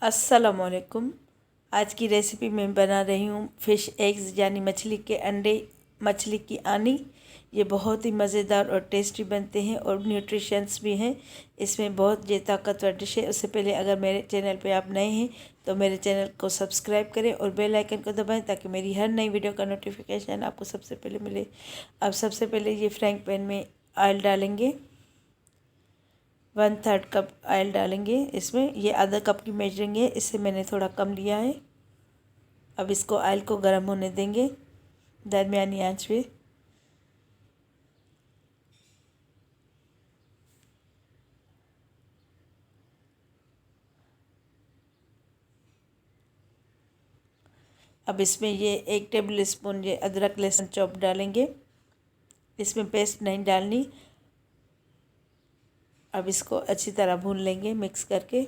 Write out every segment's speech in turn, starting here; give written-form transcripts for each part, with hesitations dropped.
अस्सलामुअलैकुम। आज की रेसिपी मैं बना रही हूँ फ़िश एग्स यानी मछली के अंडे, मछली की आनी। ये बहुत ही मज़ेदार और टेस्टी बनते हैं और न्यूट्रिशंस भी हैं। इसमें बहुत ये ताकतवर डिश है। उससे पहले अगर मेरे चैनल पे आप नए हैं तो मेरे चैनल को सब्सक्राइब करें और बेल आइकन को दबाएं ताकि मेरी हर नई वीडियो का नोटिफिकेशन आपको सबसे पहले मिले। अब सबसे पहले ये फ्राइंग पैन में ऑयल डालेंगे। 1/3 कप ऑयल डालेंगे इसमें। ये आधा कप की मेजरिंग है, इससे मैंने थोड़ा कम लिया है। अब इसको ऑयल को गर्म होने देंगे दरमियानी आंच पे। अब इसमें ये 1 टेबल स्पून ये अदरक लहसुन चॉप डालेंगे। इसमें पेस्ट नहीं डालनी। अब इसको अच्छी तरह भून लेंगे मिक्स करके।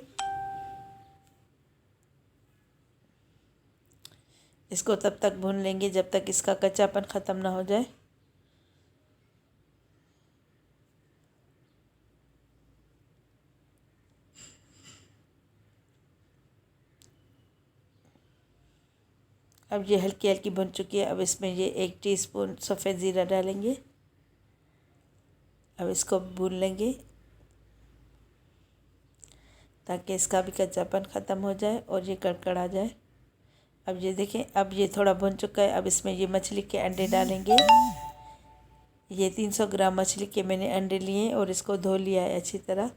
इसको तब तक भून लेंगे जब तक इसका कच्चापन ख़त्म ना हो जाए। अब ये हल्की हल्की भुन चुकी है। अब इसमें ये 1 टीस्पून सफ़ेद ज़ीरा डालेंगे। अब इसको भून लेंगे ताकि इसका भी कच्चापन ख़त्म हो जाए और ये कड़कड़ा जाए। अब ये देखें, अब ये थोड़ा भुन चुका है। अब इसमें ये मछली के अंडे डालेंगे। ये 300 ग्राम मछली के मैंने अंडे लिए हैं और इसको धो लिया है अच्छी तरह।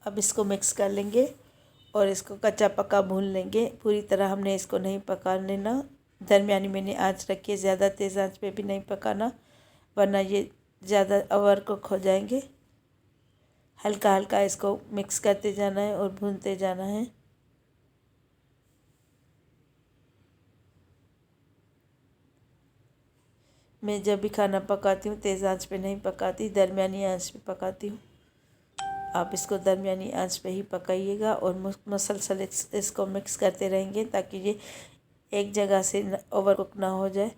अब इसको मिक्स कर लेंगे और इसको कच्चा पक्का भून लेंगे। पूरी तरह हमने इसको नहीं पकाने ना, दरमियानी मैंने आंच रखी है। ज़्यादा तेज़ आंच पे भी नहीं पकाना वरना ये ज़्यादा ओवर कुक हो जाएंगे। हल्का हल्का इसको मिक्स करते जाना है और भूनते जाना है। मैं जब भी खाना पकाती हूँ तेज़ आंच पे नहीं पकाती, दरमियानी आंच पे पकाती हूँ। आप इसको दरमियानी आंच पे ही पकाइएगा और मुसलसल इसको मिक्स करते रहेंगे ताकि ये एक जगह से ओवर कुक ना हो जाए।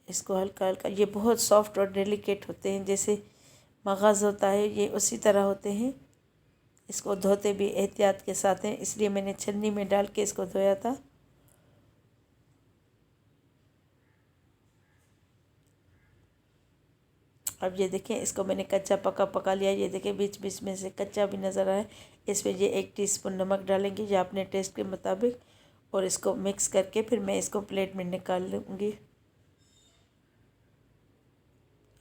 इसको हल्का हल्का, ये बहुत सॉफ्ट और डेलिकेट होते हैं, जैसे मगज़ होता है ये उसी तरह होते हैं। इसको धोते भी एहतियात के साथ हैं, इसलिए मैंने छन्नी में डाल के इसको धोया था। अब ये देखें, इसको मैंने कच्चा पका पका लिया। ये देखें बीच बीच में से कच्चा भी नज़र आ रहा है। इसमें ये 1 टीस्पून नमक डालेंगे या अपने टेस्ट के मुताबिक, और इसको मिक्स करके फिर मैं इसको प्लेट में निकाल लूँगी।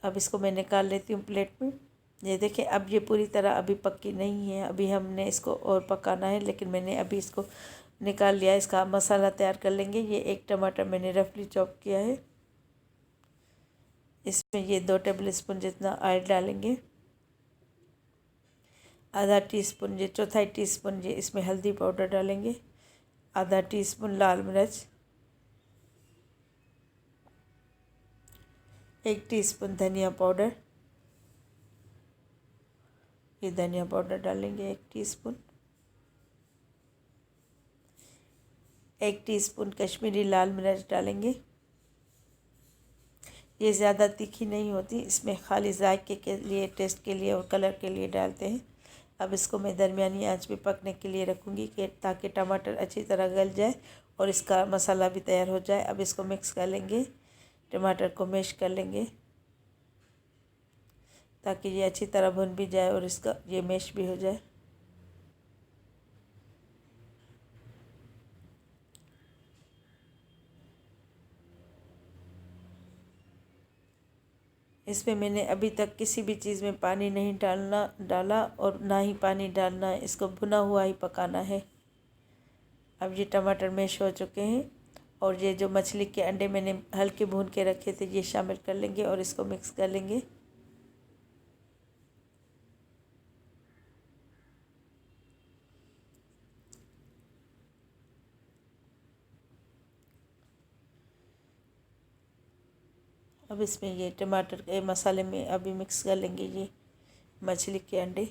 अब इसको मैं निकाल लेती हूँ प्लेट में। ये देखें, अब ये पूरी तरह अभी पक्की नहीं है, अभी हमने इसको और पकाना है, लेकिन मैंने अभी इसको निकाल लिया। इसका मसाला तैयार कर लेंगे। ये 1 टमाटर मैंने रफली चॉप किया है। इसमें ये 2 टेबल स्पून जितना ऑयल डालेंगे। आधा टीस्पून ये चौथाई टीस्पून ये इसमें हल्दी पाउडर डालेंगे। आधा टीस्पून लाल मिर्च, 1 टीस्पून धनिया पाउडर, ये धनिया पाउडर डालेंगे 1 टीस्पून। 1 टीस्पून कश्मीरी लाल मिर्च डालेंगे। ये ज़्यादा तीखी नहीं होती, इसमें खाली जायके के लिए, टेस्ट के लिए और कलर के लिए डालते हैं। अब इसको मैं दरमियानी आंच पे पकने के लिए रखूँगी कि ताकि टमाटर अच्छी तरह गल जाए और इसका मसाला भी तैयार हो जाए। अब इसको मिक्स कर लेंगे, टमाटर को मैश कर लेंगे ताकि ये अच्छी तरह भुन भी जाए और इसका ये मैश भी हो जाए। इसमें मैंने अभी तक किसी भी चीज़ में पानी नहीं डाला और ना ही पानी डालना है। इसको भुना हुआ ही पकाना है। अब ये टमाटर मैश हो चुके हैं और ये जो मछली के अंडे मैंने हल्के भून के रखे थे ये शामिल कर लेंगे और इसको मिक्स कर लेंगे। अब इसमें ये टमाटर के मसाले में अभी मिक्स कर लेंगे ये मछली के अंडे।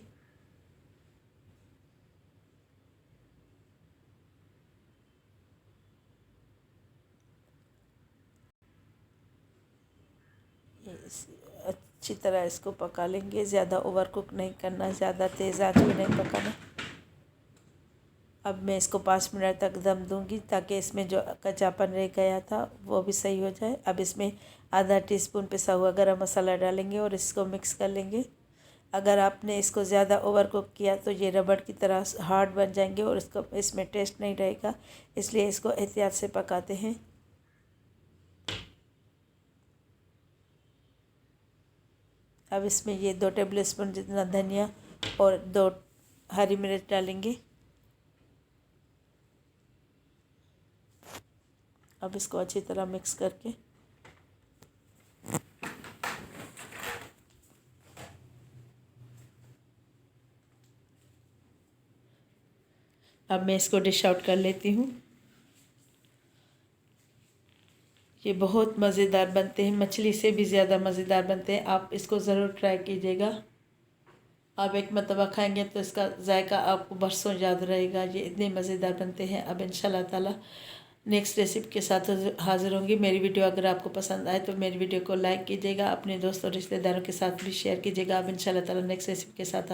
अच्छी तरह इसको पका लेंगे। ज़्यादा ओवर कुक नहीं करना, ज़्यादा तेज़ आंच में नहीं पकाना। अब मैं इसको 5 मिनट तक दम दूंगी ताकि इसमें जो कच्चापन रह गया था वो भी सही हो जाए। अब इसमें आधा टीस्पून पिसा हुआ गरम मसाला डालेंगे और इसको मिक्स कर लेंगे। अगर आपने इसको ज़्यादा ओवर कुक किया तो ये रबड़ की तरह हार्ड बन जाएंगे और इसको इसमें टेस्ट नहीं रहेगा, इसलिए इसको एहतियात से पकाते हैं। अब इसमें ये 2 टेबलस्पून जितना धनिया और 2 हरी मिर्च डालेंगे। अब इसको अच्छी तरह मिक्स करके अब मैं इसको डिश आउट कर लेती हूँ। ये बहुत मज़ेदार बनते हैं, मछली से भी ज़्यादा मज़ेदार बनते हैं। आप इसको ज़रूर ट्राई कीजिएगा। आप एक मरतबा खाएंगे तो इसका जायका आपको बरसों याद रहेगा। ये इतने मज़ेदार बनते हैं। अब इंशाल्लाह ताला नेक्स्ट रेसिपी के साथ हाज़िर होंगी। मेरी वीडियो अगर आपको पसंद आए तो मेरी वीडियो को लाइक कीजिएगा, अपने दोस्तों और रिश्तेदारों के साथ भी शेयर कीजिएगा। अब इंशाल्लाह ताला नेक्स्ट रेसिपी के साथ